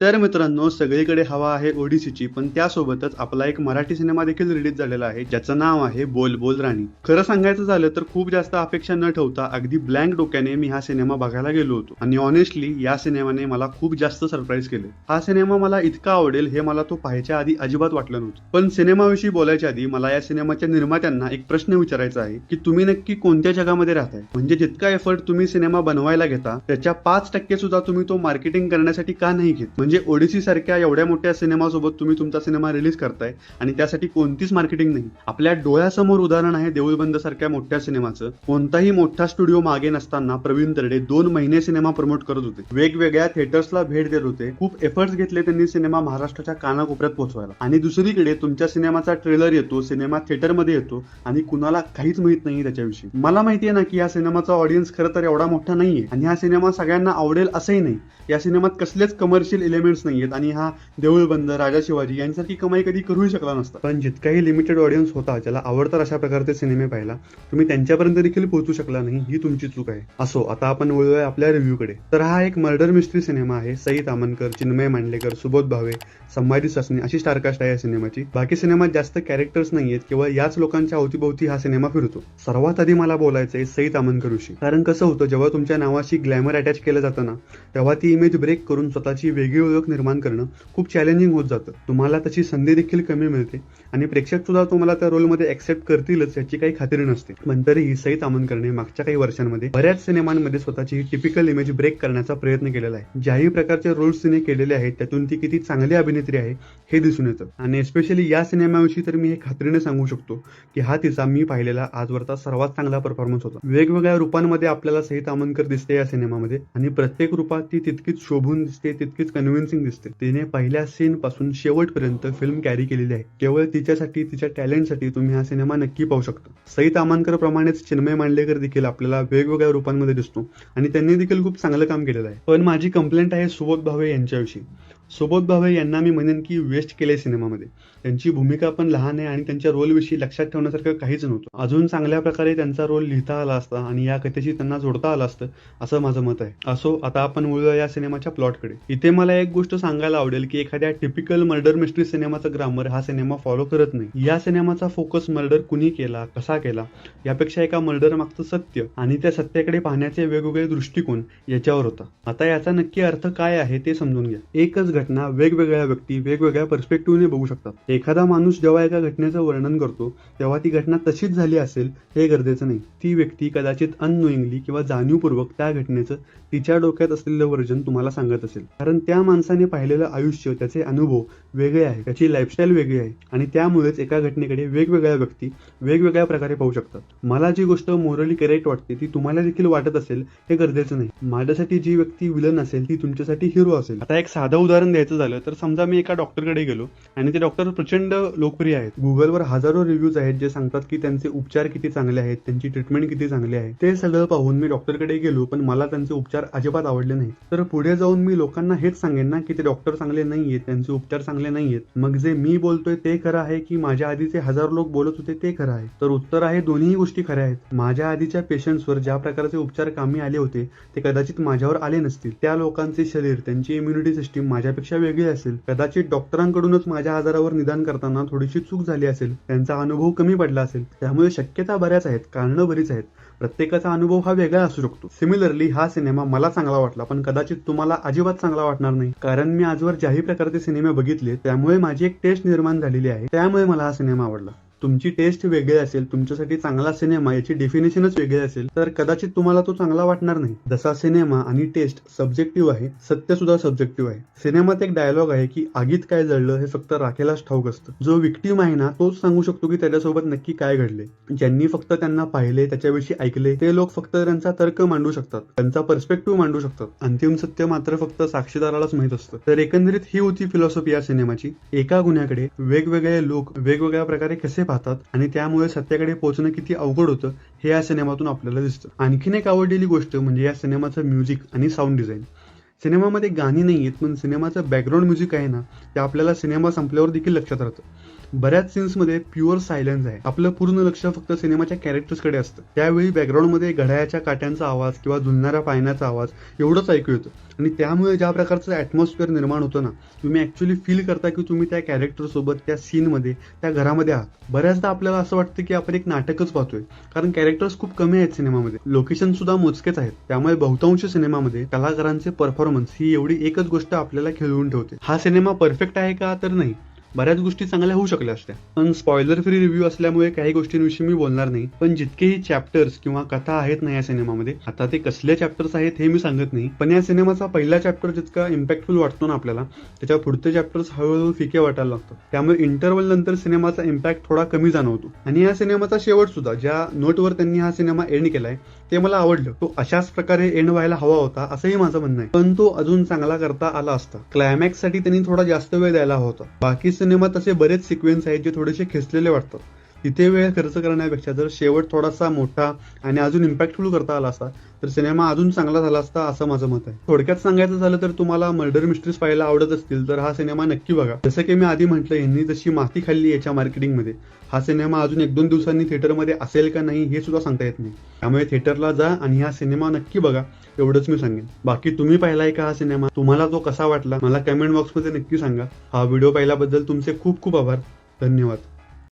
तर मित्रांनो, सगळीकडे हवा आहे ओडिसीची, पण त्यासोबतच आपला एक मराठी सिनेमा देखील रिलीज झालेला आहे, ज्याचं नाव आहे बोल बोल राणी. खरं सांगायचं झालं तर खूप जास्त अपेक्षा न ठेवता अगदी ब्लँक डोक्याने मी हा सिनेमा बघायला गेलो होतो आणि ऑनेस्टली या सिनेमाने मला खूप जास्त सरप्राईज केले. हा सिनेमा मला इतका आवडेल हे मला तो पाहायच्या आधी अजिबात वाटलं नव्हतं. पण सिनेमाविषयी बोलायच्या आधी मला या सिनेमाच्या निर्मात्यांना एक प्रश्न विचारायचा आहे की तुम्ही नक्की कोणत्या जगामध्ये राहताय. म्हणजे जितका एफर्ट तुम्ही सिनेमा बनवायला घेता त्याच्या 5% सुद्धा तुम्ही तो मार्केटिंग करण्यासाठी का नाही घेत. म्हणजे ओडिसी सारख्या एवढ्या मोठ्या सिनेमासोबत तुम्ही तुमचा सिनेमा रिलीज करताय आणि त्यासाठी कोणतीच मार्केटिंग नाही. आपल्या डोळ्यासमोर उदाहरण आहे देऊळ बंद सारख्या मोठ्या सिनेमाचं. कोणताही मोठा स्टुडिओ मागे नसताना प्रवीण तरडे 2 महिने सिनेमा प्रमोट करत होते, वेगवेगळ्या थिएटर्सला भेट देत होते, खूप एफर्ट्स घेतले त्यांनी सिनेमा महाराष्ट्राच्या कानाकोपऱ्यात पोहोचवायला. आणि दुसरीकडे तुमच्या सिनेमाचा ट्रेलर येतो, सिनेमा थिएटरमध्ये येतो आणि कुणाला काहीच माहित नाही त्याच्याविषयी. मला माहितीये ना की या सिनेमाचा ऑडियन्स खरं तर एवढा मोठा नाहीये आणि हा सिनेमा सगळ्यांना आवडेल असंही नाही. या सिनेमात कसलेच कमर्शियल एलिमेंट्स नाहीयेत आणि हा देऊळ बंद, राजा शिवाजी यांसारखी कमाई कधी करूही शकला नसता. पण जितकाही लिमिटेड ऑडियन्स होता ज्याला आवडतात अशा प्रकारचे सिनेमे पाहिला, तुम्ही त्यांच्यापर्यंत देखील पोहोचू शकला नाही, ही तुमची चूक आहे. असो, आता आपण वळूया आपल्या रिव्ह्यूकडे. तर हा एक मर्डर मिस्ट्री सिनेमा आहे. सई तामणकर, चिन्मय मांडलेकर, सुबोध भावे, संभाजी सासने अशी स्टारकास्ट आहे या सिनेमाची. बाकी सिनेमात जास्त कॅरेक्टर्स नाहीयेत, केवळ याच लोकांच्या अवतीभोवती हा सिनेमा फिरतो. सर्वात आधी मला बोलायचंय सई तामणकर विषयी. कारण कसं होतं, जेव्हा तुमच्या नावाशी ग्लॅमर अटॅच केलं जातं ना, तेव्हा ती इमेज ब्रेक करून स्वतःची वेगळी ओळख निर्माण करणं खूप चॅलेंजिंग होत जातं. तुम्हाला तशी संधी देखील कमी मिळते आणि प्रेक्षक सुद्धा तुम्हाला त्या रोलमध्ये ऍक्सेप्ट करतीलच याची काही खात्री नसते. पण तरीही सई तामणकरने मागच्या काही वर्षांमध्ये बऱ्याच सिनेमांमध्ये स्वतःची टिपिकल इमेज ब्रेक करण्याचा प्रयत्न केलेला आहे. ज्याही प्रकारचे रोल्स तिने केलेले आहेत त्यातून ती किती चांगली अभिनेत्री आहे हे दिसून येतं. आणि स्पेशली या सिनेमाविषयी तर मी हे खात्रीने सांगू शकतो की हा तिचा मी पाहिलेला आजवरचा सर्वात चांगला परफॉर्मन्स होता. वेगवेगळ्या रूपांमध्ये आपल्याला सई तामणकर दिसते या सिनेमामध्ये आणि प्रत्येक रूपात ती तितकीच शोभून दिसते, तितकीच कन्व्हिन्सिंग दिसते. तिने पहिल्या सीन पासून शेवटपर्यंत फिल्म कॅरी केलेली आहे. केवळ तिच्यासाठी, तिच्या टॅलेंटसाठी तुम्ही हा सिनेमा नक्की पाहू शकता. सई तामणकर प्रमाणेच चिन्मय मांडलेकर देखील आपल्याला वेगवेगळ्या रूपांमध्ये दिसतो आणि त्यांनी देखील खूप चांगलं काम केलेलं आहे. पण माझी कंप्लेंट आहे सुबोध भावे यांच्याविषयी. सुबोध भावे यांना मी म्हणेन की वेस्ट केले सिनेमामध्ये. त्यांची भूमिका पण लहान आहे आणि त्यांच्या रोलविषयी लक्षात ठेवण्यासारखं काहीच नव्हतं. अजून चांगल्या प्रकारे त्यांचा रोल लिहिता आला असता आणि या कथेशी त्यांना जोडता आलं असतं असं माझं मत आहे. असो, आता आपण वळूया या सिनेमाच्या प्लॉटकडे. इथे मला एक गोष्ट सांगायला आवडेल की एखाद्या टिपिकल मर्डर मिस्ट्री सिनेमाचं ग्रामर हा सिनेमा फॉलो करत नाही. या सिनेमाचा फोकस मर्डर कुणी केला, कसा केला यापेक्षा एका मर्डर मागचं सत्य आणि त्या सत्याकडे पाहण्याचे वेगवेगळे दृष्टिकोन याच्यावर होता. आता याचा नक्की अर्थ काय आहे ते समजून घ्या. एकच घटना वेगवेगळ्या व्यक्ती वेगवेगळ्या पर्स्पेक्टिव्हने बघू शकतात. एखादा माणूस जेव्हा एका घटनेचं वर्णन करतो तेव्हा ती घटना तशीच झाली असेल हे गरजेचं नाही. ती व्यक्ती कदाचित अननोईंगली किंवा जाणीवपूर्वक त्या घटनेचं तिच्या डोक्यात असलेलं वर्जन तुम्हाला सांगत असेल. कारण त्या माणसाने पाहिलेलं आयुष्य, त्याचे अनुभव वेगळे आहे, त्याची लाईफस्टाईल वेगळी आहे आणि त्यामुळेच एका घटनेकडे वेगवेगळ्या व्यक्ती वेगवेगळ्या प्रकारे पाहू शकतात. मला जी गोष्ट मोरली करेक्ट वाटते ती तुम्हाला देखील वाटत असेल हे गरजेचं नाही. माझ्यासाठी जी व्यक्ती विलन असेल ती तुमच्यासाठी हिरो असेल. आता एक साधं उदाहरण द्यायचं झालं तर समजा मी एका डॉक्टरकडे गेलो आणि ते डॉक्टर प्रचंड लोकप्रिय आहेत. गुगलवर हजारो रिव्ह्यूज आहेत जे सांगतात की त्यांचे उपचार किती चांगले आहेत, त्यांची ट्रीटमेंट किती चांगली आहे. ते सगळं पाहून मी डॉक्टरकडे गेलो पण मला त्यांचे उपचार अजिबात आवडले नाही. तर पुढे जाऊन मी लोकांना हेच सांगेन ना की ते डॉक्टर चांगले नाहीयेत, त्यांचे उपचार चांगले नाहीयेत. मग जे मी बोलतोय ते खरं आहे की माझ्या आधीचे हजारो लोक बोलत होते ते खरं आहे? तर उत्तर आहे दोन्ही गोष्टी खऱ्या आहेत. माझ्या आधीच्या पेशंट्सवर ज्या प्रकारचे उपचार कामी आले होते ते कदाचित माझ्यावर आले नसतील. त्या लोकांचे शरीर, त्यांची इम्युनिटी सिस्टीम माझ्यापेक्षा वेगळी असेल. कदाचित डॉक्टरांकडूनच माझ्या आजारावर निदान करताना थोडीशी चूक झाली असेल, त्यांचा अनुभव कमी पडला असेल. त्यामुळे शक्यता बऱ्याच आहेत, कारणं बरीच आहेत. प्रत्येकाचा अनुभव हा वेगळा असू शकतो. सिमिलरली हा सिनेमा मला चांगला वाटला पण कदाचित तुम्हाला अजिबात चांगला वाटणार नाही. कारण मी आजवर ज्याही प्रकारचे सिनेमे बघितले त्यामुळे माझी एक टेस्ट निर्माण झालेली आहे. त्यामुळे मला हा सिनेमा आवडला. तुमची टेस्ट वेगळी असेल, तुमच्यासाठी चांगला सिनेमा याची डेफिनेशनच वेगळी असेल तर कदाचित तुम्हाला तो चांगला वाटणार नाही. जसा सिनेमा आणि टेस्ट सब्जेक्टिव्ह आहे, सत्य सुद्धा सब्जेक्टिव्ह आहे. सिनेमात एक डायलॉग आहे की आगीत काय जळलं हे फक्त राखेलाच ठाऊक असतं. जो विक्टिम आहे ना तोच सांगू शकतो की त्याच्यासोबत नक्की काय घडले. ज्यांनी फक्त त्यांना पाहिले, त्याच्याविषयी ऐकले ते लोक फक्त त्यांचा तर्क मांडू शकतात, त्यांचा पर्स्पेक्टिव्ह मांडू शकतात. अंतिम सत्य मात्र फक्त साक्षीदारालाच माहित असतं. तर एकंदरीत ही होती फिलॉसॉफी या सिनेमाची. एका गुन्ह्याकडे वेगवेगळे लोक वेगवेगळ्या प्रकारे कसे पाहतात आणि त्यामुळे सत्याकडे पोहोचणं किती अवघड होतं हे या सिनेमातून आपल्याला दिसतं. आणखीन एक आवडलेली गोष्ट म्हणजे या सिनेमाचं म्युझिक आणि साऊंड डिझाईन. सिनेमामध्ये गाणी नाही आहेत पण सिनेमाचं बॅकग्राऊंड म्युझिक आहे ना ते आपल्याला सिनेमा संपल्यावर देखील लक्षात राहतं. बऱ्याच सीन्समध्ये प्युअर सायलेन्स आहे. आपलं पूर्ण लक्ष फक्त सिनेमाच्या कॅरेक्टर्सकडे असतं. त्यावेळी बॅकग्राऊंडमध्ये घड्याळाच्या काट्यांचा आवाज किंवा झुलणाऱ्या पाण्याचा आवाज एवढंच ऐकू येतं आणि त्यामुळे ज्या प्रकारचं ॲटमॉस्फिअर निर्माण होतं ना, तुम्ही ॲक्च्युली फील करता की तुम्ही त्या कॅरेक्टरसोबत त्या सीनमध्ये त्या घरामध्ये आहात. बऱ्याचदा आपल्याला असं वाटतं की आपण एक नाटकच पाहतोय, कारण कॅरेक्टर्स खूप कमी आहेत सिनेमामध्ये, लोकेशन सुद्धा मोजकेच आहेत. त्यामुळे बहुतांश सिनेमामध्ये कलाकारांचे परफॉर्मन्स ही एवढी एकच गोष्ट आपल्याला खिळवून ठेवते. हा सिनेमा परफेक्ट आहे का? तर नाही. बऱ्याच गोष्टी चांगल्या होऊ शकल्या असत्या, पण स्पॉइलर फ्री रिव्ह्यू असल्यामुळे काही गोष्टींविषयी मी बोलणार नाही. पण जितकेही चॅप्टर्स किंवा कथा आहेत ना या सिनेमामध्ये, आता ते कसले चॅप्टर्स आहेत हे मी सांगत नाही, पण या सिनेमाचा पहिला चॅप्टर जितका इम्पॅक्टफुल वाटतो ना आपल्याला, त्याच्या पुढचे चॅप्टर्स हळूहळू फिके वाटायला लागतात. त्यामुळे इंटरवल नंतर सिनेमाचा इम्पॅक्ट थोडा कमी जाणवतो. आणि या सिनेमाचा शेवट सुद्धा ज्या नोटवर त्यांनी हा सिनेमा एंड केलाय ते मला आवडलं. तो अशाच प्रकारे एंड व्हायला हवा होता असंही माझं म्हणणं आहे, पण तो अजून चांगला करता आला असता. क्लायमॅक्स साठी त्यांनी थोडा जास्त वेळ द्यायला हवा होता. बाकी सिनेमात असे बरेच सिक्वेन्स आहेत जे थोडेसे खेचलेले वाटतात. तिथे वेळ खर्च करण्यापेक्षा जर शेवट थोडासा मोठा आणि अजून इम्पॅक्टफुल करता आला असता तर सिनेमा अजून चांगला झाला असता असं माझं मत आहे. थोडक्यात सांगायचं झालं तर तुम्हाला मर्डर मिस्ट्रीज पाहायला आवडत असतील तर हा सिनेमा नक्की बघा. जसं की मी आधी म्हटलं, यांनी जशी माती खाल्ली याच्या मार्केटिंगमध्ये, हा सिनेमा अजून 1-2 दिवसांनी थिएटरमध्ये असेल का नाही हे सुद्धा सांगता येत नाही. त्यामुळे थिएटरला जा आणि हा सिनेमा नक्की बघा, एवढंच मी सांगेन. बाकी तुम्ही पाहिलाय का हा सिनेमा? तुम्हाला तो कसा वाटला मला कमेंट बॉक्समध्ये नक्की सांगा. हा व्हिडिओ पाहिल्याबद्दल तुमचे खूप खूप आभार. धन्यवाद.